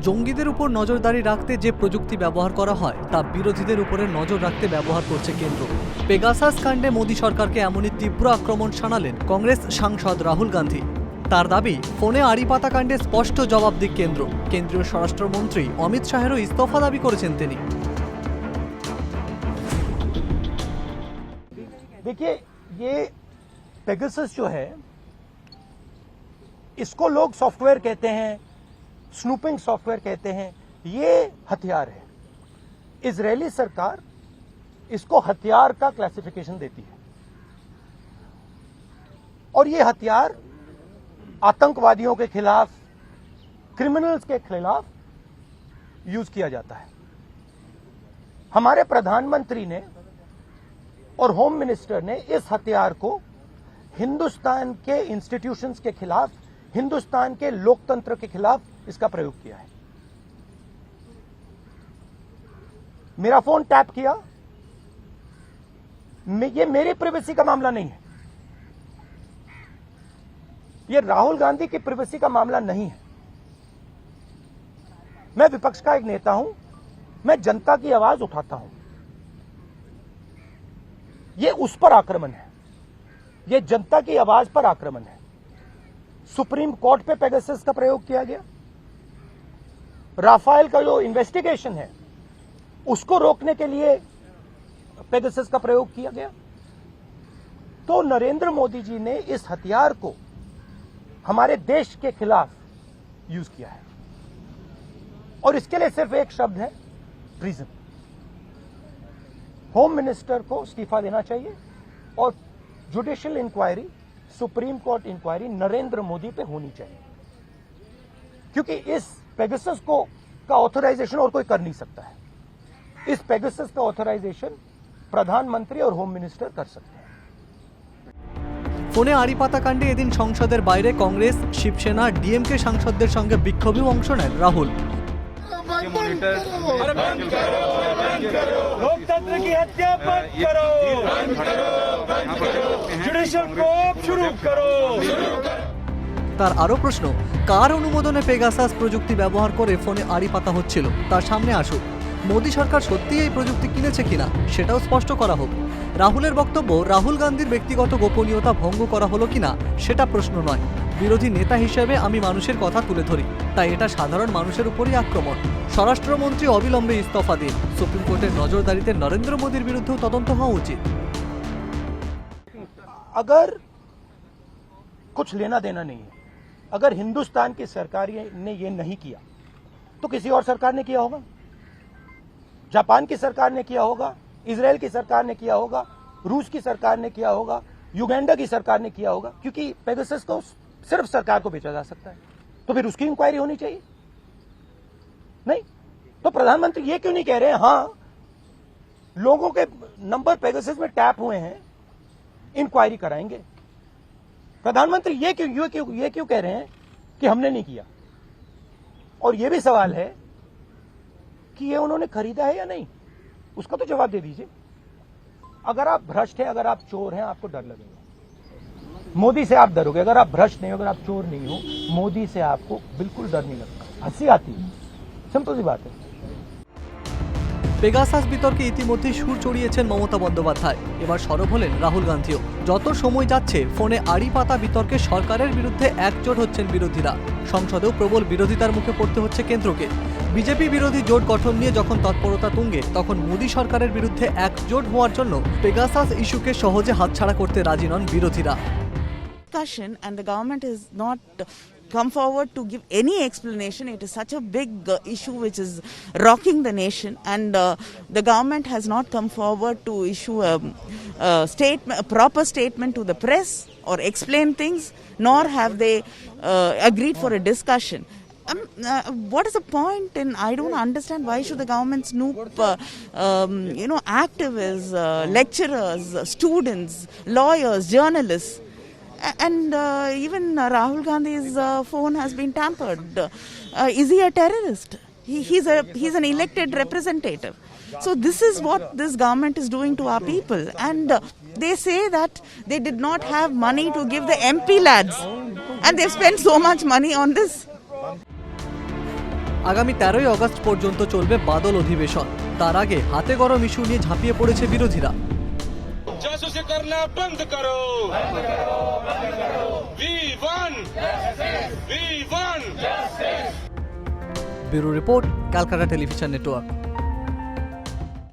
জঙ্গিদের উপর নজরদারি রাখতে যে প্রযুক্তি ব্যবহার করা হয় তা বিরোধীদের উপরে নজর রাখতে ব্যবহার করছে কেন্দ্র। পেগাসাস কাণ্ডে মোদী সরকারকে এমনই তীব্র আক্রমণ শানালেন কংগ্রেস সাংসদ রাহুল গান্ধী। তার দাবি, ফোনে আড়িপাতা কাণ্ডে স্পষ্ট জবাব দিক কেন্দ্র। কেন্দ্রীয় স্বরাষ্ট্রমন্ত্রী অমিত শাহেরও ইস্তফা দাবি করেছেন তিনি। देखिए, ये पेगासस जो है, इसको लोग सॉफ्टवेयर कहते हैं, स्नूपिंग सॉफ्टवेयर कहते हैं। ये हथियार है। इजरायली सरकार इसको हथियार का क्लासिफिकेशन देती है और ये हथियार आतंकवादियों के खिलाफ, क्रिमिनल्स के खिलाफ यूज किया जाता है। हमारे प्रधानमंत्री ने और होम मिनिस्टर ने इस हथियार को हिंदुस्तान के इंस्टीट्यूशंस के खिलाफ, हिंदुस्तान के लोकतंत्र के खिलाफ इसका प्रयोग किया है। मेरा फोन टैप किया, ये मेरी प्राइवेसी का मामला नहीं है, ये राहुल गांधी की प्राइवेसी का मामला नहीं है। मैं विपक्ष का एक नेता हूं, मैं जनता की आवाज उठाता हूं। ये उस पर आक्रमण है, ये जनता की आवाज पर आक्रमण है। सुप्रीम कोर्ट पे पेगासस का प्रयोग किया गया। राफेल का जो इन्वेस्टिगेशन है उसको रोकने के लिए पेगासस का प्रयोग किया गया। तो नरेंद्र मोदी जी ने इस हथियार को हमारे देश के खिलाफ यूज किया है और इसके लिए सिर्फ एक शब्द है, ट्रीजन। होम मिनिस्टर को इस्तीफा देना चाहिए और judicial inquiry, supreme court inquiry Narendra Modi पे होनी चाहिए, क्योंकि इस पेगासस का ऑथराइजेशन और कोई कर नहीं सकता है। इस पेगासस का ऑथराइजेशन प्रधानमंत्री और होम मिनिस्टर कर सकते हैं। ফোনে আড়িপাতা কাণ্ডে এদিন সংসদের বাইরে কংগ্রেস, শিবসেনা, ডিএমকে সাংসদদের সঙ্গে বিক্ষোভেও অংশ নেন রাহুল। लोकतंत्र की हत्या बंद करो, जुडिशियल कोप शुरू करो। তার আরও প্রশ্ন, কার অনুমোদনে পেগাসাস প্রযুক্তি ব্যবহার করে ফোনে আড়িপাতা হচ্ছিল তার সামনে আসুক। মোদী সরকার সত্যিই এই প্রযুক্তি কিনেছে কিনা সেটাও স্পষ্ট করা হোক। রাহুলের বক্তব্য, রাহুল গান্ধীর ব্যক্তিগত গোপনীয়তা ভঙ্গ করা হলো কিনা সেটা প্রশ্ন নয়। বিরোধী নেতা হিসেবে আমি মানুষের কথা তুলে ধরি, তাই এটা সাধারণ মানুষের উপরই আক্রমণ। স্বরাষ্ট্রমন্ত্রী অবিলম্বে ইস্তফা দিন। সুপ্রিম কোর্টের নজরদারিতে নরেন্দ্র মোদীর বিরুদ্ধেও তদন্ত হওয়া উচিত। अगर कुछ लेना देना नहीं है, अगर हिंदुस्तान की सरकार ने ये नहीं किया तो किसी और सरकार ने किया होगा, जापान की सरकार ने किया होगा, इजराइल की सरकार ने किया होगा, रूस की सरकार ने किया होगा, युगांडा की सरकार ने किया होगा, क्योंकि पेगासस को सिर्फ सरकार को बेचा जा सकता है। तो फिर उसकी इंक्वायरी होनी चाहिए। नहीं तो प्रधानमंत्री ये क्यों नहीं कह रहे हैं, हाँ लोगों के नंबर पेगासस में टैप हुए हैं, इंक्वायरी कराएंगे। प्रधानमंत्री ये क्यों कह रहे हैं कि हमने नहीं किया? और ये भी सवाल है कि ये उन्होंने खरीदा है या नहीं, उसका तो जवाब दे दीजिए। अगर आप भ्रष्ट हैं, अगर आप चोर हैं, आपको डर लगेगा। मोदी से आप डरोगे। अगर आप भ्रष्ट नहीं हो, अगर आप चोर नहीं हो, मोदी से आपको बिल्कुल डर नहीं लगता, हंसी आती है। सिंपल सी बात है। পেগাসাস বিতর্কে ইতিমধ্যেই সুর চড়িয়েছেন মমতা বন্দ্যোপাধ্যায়। এবার সরব হলেন রাহুল গান্ধীও। যত সময় যাচ্ছে ফোনে আড়িপাতা বিতর্কে সরকারের বিরুদ্ধে একজোট হচ্ছেন বিরোধীরা। সংসদেও প্রবল বিরোধিতার মুখে পড়তে হচ্ছে কেন্দ্রকে। বিজেপি বিরোধী জোট গঠন নিয়ে যখন তৎপরতা তুঙ্গে, তখন মোদী সরকারের বিরুদ্ধে একজোট হওয়ার জন্য পেগাসাস ইস্যুকে সহজে হাতছাড়া করতে রাজি নন বিরোধীরা। And the government is not come forward to give any explanation. It is such a big issue which is rocking the nation, and the government has not come forward to issue a proper statement to the press or explain things, nor have they agreed for a discussion. What is the point in? I don't understand why should the government snoop activists, lecturers, students, lawyers, journalists. And even Rahul Gandhi's phone has been tampered. Is he a terrorist? He's an elected representative. So this is what this government is doing to our people. And they say that they did not have money to give the MP lads, and they've spent so much money on this. আগামী 13ই August পর্যন্ত চলবে বাদল অধিবেশন। তার আগে হাতে গরম issue নিয়ে ঝাঁপিয়ে পড়েছে বিরোধীরা। जासूसी करना बंद करो। We won. We won. Bureau report, Calcutta television network.